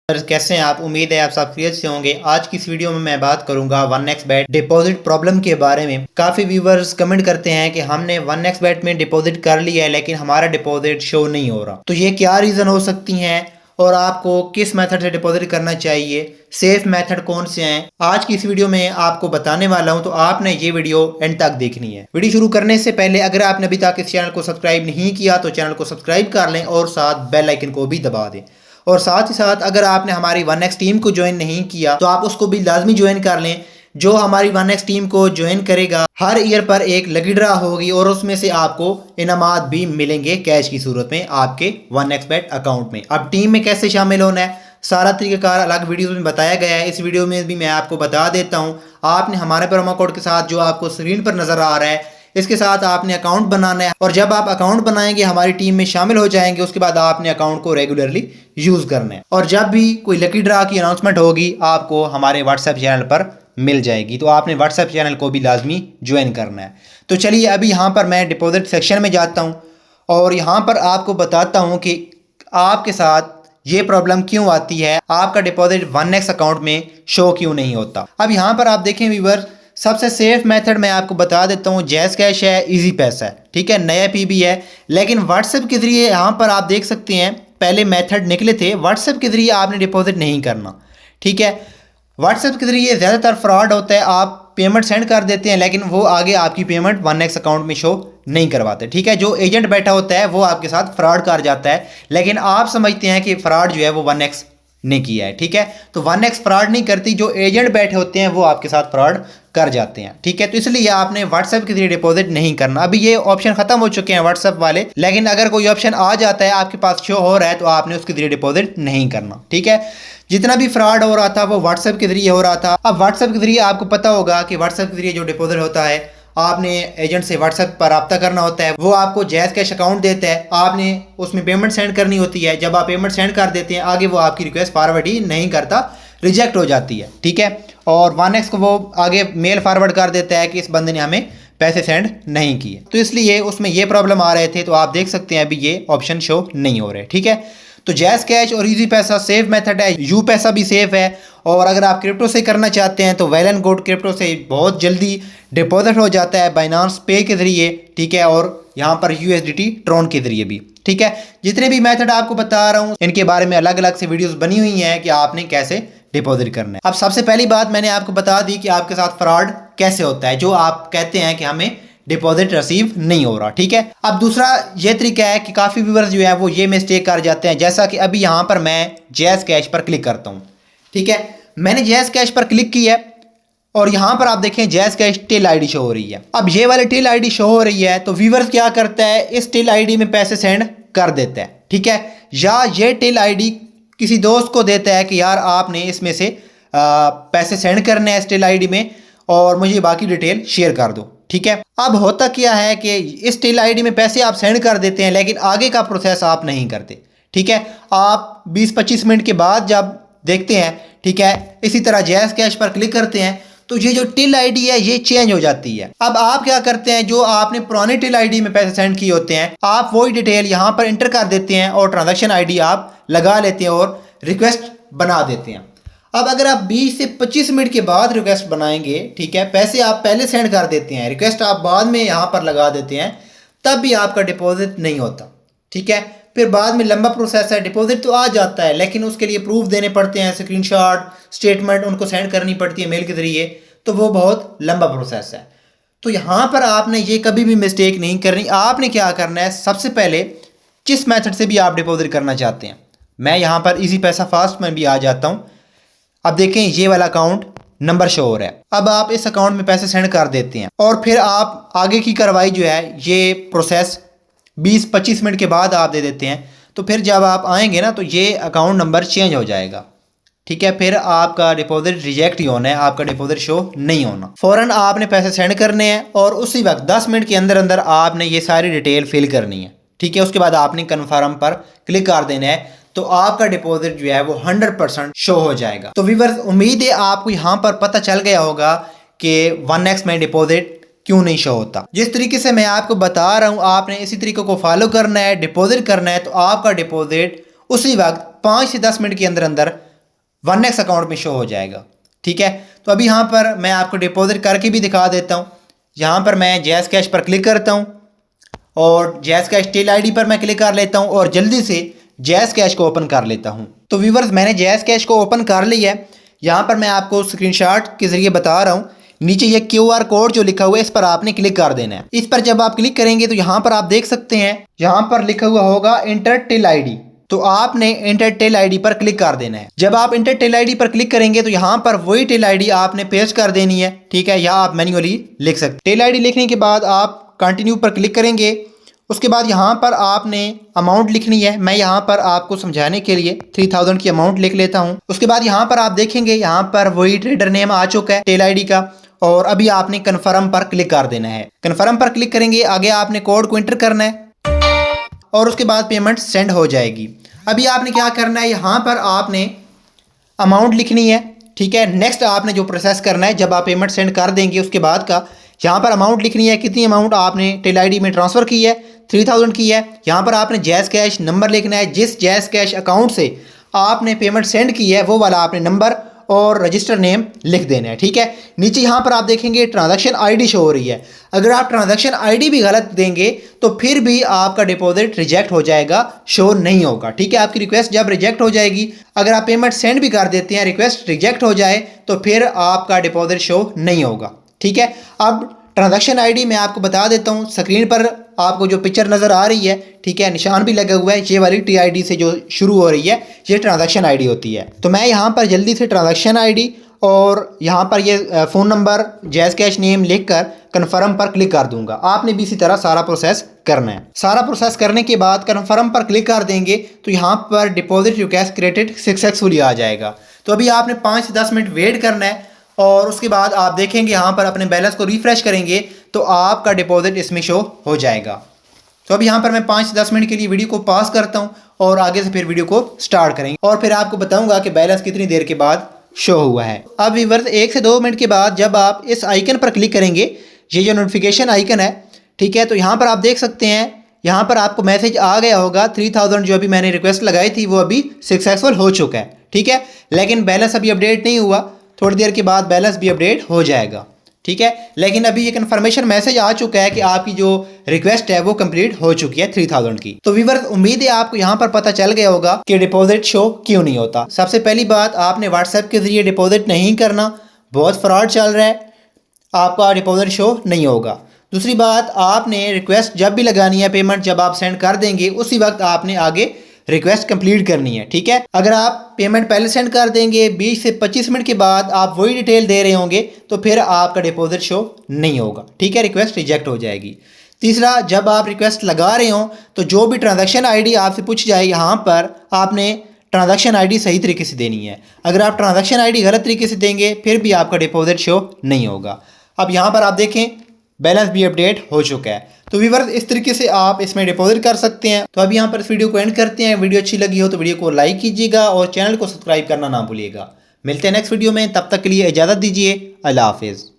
कैसे हैं आप। उम्मीद है आप सब खैरियत से होंगे। आज की इस वीडियो में मैं बात करूंगा 1xBet डिपॉजिट प्रॉब्लम के बारे में। काफ़ी व्यूवर्स कमेंट करते हैं कि हमने 1xBet में डिपॉजिट कर लिया है लेकिन हमारा डिपॉजिट शो नहीं हो रहा। तो ये क्या रीज़न हो सकती हैं और आपको किस मेथड से डिपॉजिट करना चाहिए, सेफ मेथड कौन से हैं, आज की इस वीडियो में आपको बताने वाला हूं। तो आपने ये वीडियो एंड तक देखनी है। वीडियो शुरू करने से पहले अगर आपने अभी तक इस चैनल को सब्सक्राइब नहीं किया तो चैनल को सब्सक्राइब कर लें और साथ बेल आइकन को भी दबा दें। और साथ ही साथ अगर आपने हमारी 1x टीम को ज्वाइन नहीं किया तो आप उसको भी लाजमी ज्वाइन कर लें। जो हमारी 1x टीम को ज्वाइन करेगा हर ईयर पर एक लकी ड्रा होगी और उसमें से आपको इनामात भी मिलेंगे कैश की सूरत में आपके 1xBet अकाउंट में। अब टीम में कैसे शामिल होना है सारा तरीकाकार अलग वीडियो में बताया गया है। इस वीडियो में भी मैं आपको बता देता हूँ। आपने हमारे प्रोमो कोड के साथ जो आपको स्क्रीन पर नजर आ रहा है इसके साथ आपने अकाउंट बनाना है और जब आप अकाउंट बनाएंगे हमारी टीम में शामिल हो जाएंगे उसके बाद आपने अकाउंट को रेगुलरली यूज करना है और जब भी कोई लकी ड्रा की अनाउंसमेंट होगी आपको हमारे व्हाट्सएप चैनल पर मिल जाएगी। तो आपने व्हाट्सएप चैनल को भी लाजमी ज्वाइन करना है। तो चलिए अभी यहाँ पर मैं डिपॉजिट सेक्शन में जाता हूँ और यहाँ पर आपको बताता हूँ कि आपके साथ ये प्रॉब्लम क्यों आती है, आपका डिपॉजिट 1x अकाउंट में शो क्यों नहीं होता। अब यहाँ पर आप देखें व्यूअर, सबसे सेफ मेथड मैं आपको बता देता हूँ, जैज़ कैश है, इजी पैसा है, ठीक है, नया पीबी है। लेकिन व्हाट्सएप के ज़रिए यहाँ पर आप देख सकते हैं पहले मेथड निकले थे, व्हाट्सएप के ज़रिए आपने डिपॉजिट नहीं करना, ठीक है। व्हाट्सएप के ज़रिए ज़्यादातर फ्रॉड होता है, आप पेमेंट सेंड कर देते हैं लेकिन वो आगे आपकी पेमेंट 1x अकाउंट में शो नहीं करवाते, ठीक है। जो एजेंट बैठा होता है वो आपके साथ फ्रॉड कर जाता है लेकिन आप समझते हैं कि फ्रॉड जो है वो 1x ने किया है, ठीक है। तो 1x फ्रॉड नहीं करती, जो एजेंट बैठे होते हैं वो आपके साथ फ्रॉड कर जाते हैं, ठीक है। तो इसलिए आपने व्हाट्सएप के जरिए डिपॉजिट नहीं करना। अभी ये ऑप्शन खत्म हो चुके हैं व्हाट्सएप वाले, लेकिन अगर कोई ऑप्शन आ जाता है आपके पास शो हो रहा है तो आपने उसके जरिए डिपॉजिट नहीं करना, ठीक है। जितना भी फ्रॉड हो रहा था वो व्हाट्सएप के जरिए हो रहा था। अब व्हाट्सएप के जरिए आपको पता होगा कि व्हाट्सएप के जरिए जो डिपॉजिट होता है आपने एजेंट से व्हाट्सएप पर रब्ता करना होता है, वो आपको जैज़ कैश अकाउंट देता है, आपने उसमें पेमेंट सेंड करनी होती है। जब आप पेमेंट सेंड कर देते हैं आगे वो आपकी रिक्वेस्ट फॉरवर्ड ही नहीं करता, रिजेक्ट हो जाती है, ठीक है। और 1x को वो आगे मेल फॉरवर्ड कर देता है कि इस बंदे ने हमें पैसे सेंड नहीं किए। तो इसलिए उसमें ये प्रॉब्लम आ रहे थे। तो आप देख सकते हैं अभी ये ऑप्शन शो नहीं हो रहे, ठीक है। तो जैज़ कैश और इजी पैसा सेफ मेथड है, यू पैसा भी सेफ है। और अगर आप क्रिप्टो से करना चाहते हैं तो वेल एंड गुड, क्रिप्टो से बहुत जल्दी डिपॉजिट हो जाता है बाइनांस पे के जरिए, ठीक है। और यहाँ पर USDT ट्रॉन के जरिए भी, ठीक है। जितने भी मेथड आपको बता रहा हूँ इनके बारे में अलग अलग से वीडियोस बनी हुई हैं कि आपने कैसे डिपॉजिट करना है। अब सबसे पहली बात मैंने आपको बता दी कि आपके साथ फ्रॉड कैसे होता है, जो आप कहते हैं कि हमें डिपॉजिट रिसीव नहीं हो रहा, ठीक है। अब दूसरा ये तरीका है कि काफ़ी व्यूअर्स जो है वो ये मिस्टेक कर जाते हैं, जैसा कि अभी यहाँ पर मैं जैज़ कैश पर क्लिक करता हूँ, ठीक है। मैंने जैज़ कैश पर क्लिक किया है और यहाँ पर आप देखें jazz cash till ID show हो रही है। अब ये वाली टिल आईडी शो हो रही है तो व्यूअर्स क्या करता है, इस टिल आईडी में पैसे सेंड कर देता है, ठीक है। या ये टिल आईडी किसी दोस्त को देता है कि यार आपने इसमें से पैसे सेंड करने हैं इस टिल आईडी में और मुझे बाकी डिटेल शेयर कर दो, ठीक है। अब होता क्या है कि इस टिल आईडी में पैसे आप सेंड कर देते हैं लेकिन आगे का प्रोसेस आप नहीं करते, ठीक है। आप 20-25 मिनट के बाद जब देखते हैं, ठीक है, इसी तरह जैज़ कैश पर क्लिक करते हैं तो ये जो टिल आईडी है ये चेंज हो जाती है। अब आप क्या करते हैं, जो आपने पुरानी टिल आईडी में पैसे सेंड किए होते हैं आप वही डिटेल यहाँ पर इंटर कर देते हैं और ट्रांजैक्शन आईडी आप लगा लेते हैं और रिक्वेस्ट बना देते हैं। अब अगर आप 20 से 25 मिनट के बाद रिक्वेस्ट बनाएंगे, ठीक है, पैसे आप पहले सेंड कर देते हैं, रिक्वेस्ट आप बाद में यहाँ पर लगा देते हैं, तब भी आपका डिपॉजिट नहीं होता, ठीक है। फिर बाद में लंबा प्रोसेस है, डिपॉजिट तो आ जाता है लेकिन उसके लिए प्रूफ देने पड़ते हैं, स्क्रीनशॉट, स्टेटमेंट उनको सेंड करनी पड़ती है मेल के जरिए, तो वो बहुत लंबा प्रोसेस है। तो यहाँ पर आपने ये कभी भी मिस्टेक नहीं करनी। आपने क्या करना है, सबसे पहले जिस मेथड से भी आप डिपॉजिट करना चाहते हैं, मैं यहाँ पर इजी पैसा फास्ट में भी आ जाता हूँ। अब देखें ये वाला अकाउंट नंबर शो हो रहा है। अब आप इस अकाउंट में पैसे सेंड कर देते हैं और फिर आप आगे की कार्रवाई जो है ये प्रोसेस 20-25 मिनट के बाद आप दे देते हैं। तो फिर जब आप आएंगे ना तो ये अकाउंट नंबर चेंज हो जाएगा, ठीक है। फिर आपका डिपॉजिट रिजेक्ट ही होना है, आपका डिपॉजिट शो नहीं होना। फ़ौरन आपने पैसे सेंड करने हैं और उसी वक्त 10 मिनट के अंदर अंदर आपने ये सारी डिटेल फिल करनी है, ठीक है। उसके बाद आपने कन्फर्म पर क्लिक कर देना है तो आपका डिपॉजिट जो है वो 100% शो हो जाएगा। तो व्यूअर्स उम्मीद है आपको यहाँ पर पता चल गया होगा कि 1x में डिपॉजिट क्यों नहीं शो होता। जिस तरीके से मैं आपको बता रहा हूँ आपने इसी तरीके को फॉलो करना है, डिपॉजिट करना है तो आपका डिपॉजिट उसी वक्त 5 से 10 मिनट के अंदर अंदर OneX अकाउंट में शो हो जाएगा। ठीक है, तो अभी यहाँ पर मैं आपको डिपॉजिट करके भी दिखा देता हूँ। यहाँ पर मैं जैज़ कैश पर क्लिक करता हूँ और जैज़ कैश टेल आईडी पर मैं क्लिक कर लेता हूँ और जल्दी से जैज़ कैश को ओपन कर लेता हूँ। तो व्यूवर्स, मैंने जैज़ कैश को ओपन कर लिया है। यहाँ पर मैं आपको स्क्रीनशॉट के ज़रिए बता रहा हूँ। नीचे ये QR कोड जो लिखा हुआ है इस पर आपने क्लिक कर देना है। इस पर जब आप क्लिक करेंगे तो यहाँ पर आप देख सकते हैं, यहाँ पर लिखा हुआ होगा इंटर टेल आईडी। तो आपने इंटर टेल आईडी पर क्लिक कर देना है। जब आप इंटर टेल आईडी पर क्लिक करेंगे तो यहाँ पर वही टेल आईडी आपने पेस्ट कर देनी है। ठीक है, या आप मैन्युअली लिख सकते हैं। टेल आईडी लिखने के बाद आप कंटिन्यू पर क्लिक करेंगे। उसके बाद यहाँ पर आपने अमाउंट लिखनी है। मैं यहाँ पर आपको समझाने के लिए 3000 की अमाउंट लिख लेता हूँ। उसके बाद यहाँ पर आप देखेंगे, यहाँ पर वही ट्रेडर नेम आ चुका है टेल आईडी का और अभी आपने कन्फर्म पर क्लिक कर देना है। कन्फर्म पर क्लिक करेंगे, आगे आपने कोड को एंटर करना है और उसके बाद पेमेंट सेंड हो जाएगी। अभी आपने क्या करना है, यहाँ पर आपने अमाउंट लिखनी है। ठीक है, नेक्स्ट आपने जो प्रोसेस करना है, जब आप पेमेंट सेंड कर देंगे उसके बाद का यहाँ पर अमाउंट लिखनी है। कितनी अमाउंट आपने टेल आईडी में ट्रांसफ़र की है, 3000 की है। यहाँ पर आपने जैज़ कैश नंबर लिखना है। जिस जैज़ कैश अकाउंट से आपने पेमेंट सेंड की है वो वाला आपने नंबर और रजिस्टर नेम लिख देना है। ठीक है, नीचे यहाँ पर आप देखेंगे ट्रांजैक्शन आईडी शो हो रही है। अगर आप ट्रांजैक्शन आईडी भी गलत देंगे तो फिर भी आपका डिपॉजिट रिजेक्ट हो जाएगा, शो नहीं होगा। ठीक है, आपकी रिक्वेस्ट जब रिजेक्ट हो जाएगी, अगर आप पेमेंट सेंड भी कर देते हैं, रिक्वेस्ट रिजेक्ट हो जाए तो फिर आपका डिपॉजिट शो नहीं होगा। ठीक है, अब ट्रांजैक्शन आईडी मैं आपको बता देता हूँ। स्क्रीन पर आपको जो पिक्चर नज़र आ रही है, ठीक है, निशान भी लगा हुआ है, ये वाली TID से जो शुरू हो रही है ये ट्रांजैक्शन आईडी होती है। तो मैं यहाँ पर जल्दी से ट्रांजैक्शन आईडी और यहाँ पर ये phone number, jazz cash name लिखकर कन्फर्म पर क्लिक कर दूंगा। आपने भी इसी तरह सारा प्रोसेस करना है। सारा प्रोसेस करने के बाद कन्फर्म पर क्लिक कर देंगे तो यहाँ पर डिपॉजिट रिक्वेस्ट क्रिएटेड सक्सेसफुली आ जाएगा। तो अभी आपने 5 से 10 मिनट वेट करना है और उसके बाद आप देखेंगे यहाँ पर अपने बैलेंस को रिफ्रेश करेंगे तो आपका डिपॉजिट इसमें शो हो जाएगा। तो अब यहाँ पर मैं 5 से 10 मिनट के लिए वीडियो को पॉज करता हूँ और आगे से फिर वीडियो को स्टार्ट करेंगे और फिर आपको बताऊंगा कि बैलेंस कितनी देर के बाद शो हुआ है। अब व्यूअर्स, 1 से 2 मिनट के बाद जब आप इस आइकन पर क्लिक करेंगे, ये जो नोटिफिकेशन आइकन है, ठीक है, तो यहाँ पर आप देख सकते हैं, यहाँ पर आपको मैसेज आ गया होगा 3000 जो अभी मैंने रिक्वेस्ट लगाई थी वो अभी सक्सेसफुल हो चुका है। ठीक है, लेकिन बैलेंस अभी अपडेट नहीं हुआ, थोड़ी देर के बाद बैलेंस भी अपडेट हो जाएगा। ठीक है, लेकिन अभी ये कन्फर्मेशन मैसेज आ चुका है कि आपकी जो रिक्वेस्ट है वो कंप्लीट हो चुकी है 3000 की। तो व्यूअर्स, उम्मीद है आपको यहाँ पर पता चल गया होगा कि डिपॉजिट शो क्यों नहीं होता। सबसे पहली बात, आपने व्हाट्सएप के जरिए डिपॉजिट नहीं करना, बहुत फ्रॉड चल रहा है, आपका डिपॉजिट शो नहीं होगा। दूसरी बात, आपने रिक्वेस्ट जब भी लगानी है, पेमेंट जब आप सेंड कर देंगे उसी वक्त आपने आगे रिक्वेस्ट कंप्लीट करनी है। ठीक है, अगर आप पेमेंट पहले सेंड कर देंगे, 20 से 25 मिनट के बाद आप वही डिटेल दे रहे होंगे तो फिर आपका डिपॉजिट शो नहीं होगा। ठीक है, रिक्वेस्ट रिजेक्ट हो जाएगी। तीसरा, जब आप रिक्वेस्ट लगा रहे हो तो जो भी ट्रांजैक्शन आईडी आपसे पूछ जाए, यहाँ पर आपने ट्रांजैक्शन आईडी सही तरीके से देनी है। अगर आप ट्रांजैक्शन आईडी गलत तरीके से देंगे फिर भी आपका डिपॉजिट शो नहीं होगा। अब यहाँ पर आप देखें, बैलेंस भी अपडेट हो चुका है। तो व्यूअर्स, इस तरीके से आप इसमें डिपॉजिट कर सकते हैं। तो अब यहाँ पर इस वीडियो को एंड करते हैं। वीडियो अच्छी लगी हो तो वीडियो को लाइक कीजिएगा और चैनल को सब्सक्राइब करना ना भूलिएगा। मिलते हैं नेक्स्ट वीडियो में, तब तक के लिए इजाज़त दीजिए। अल्लाह हाफिज़।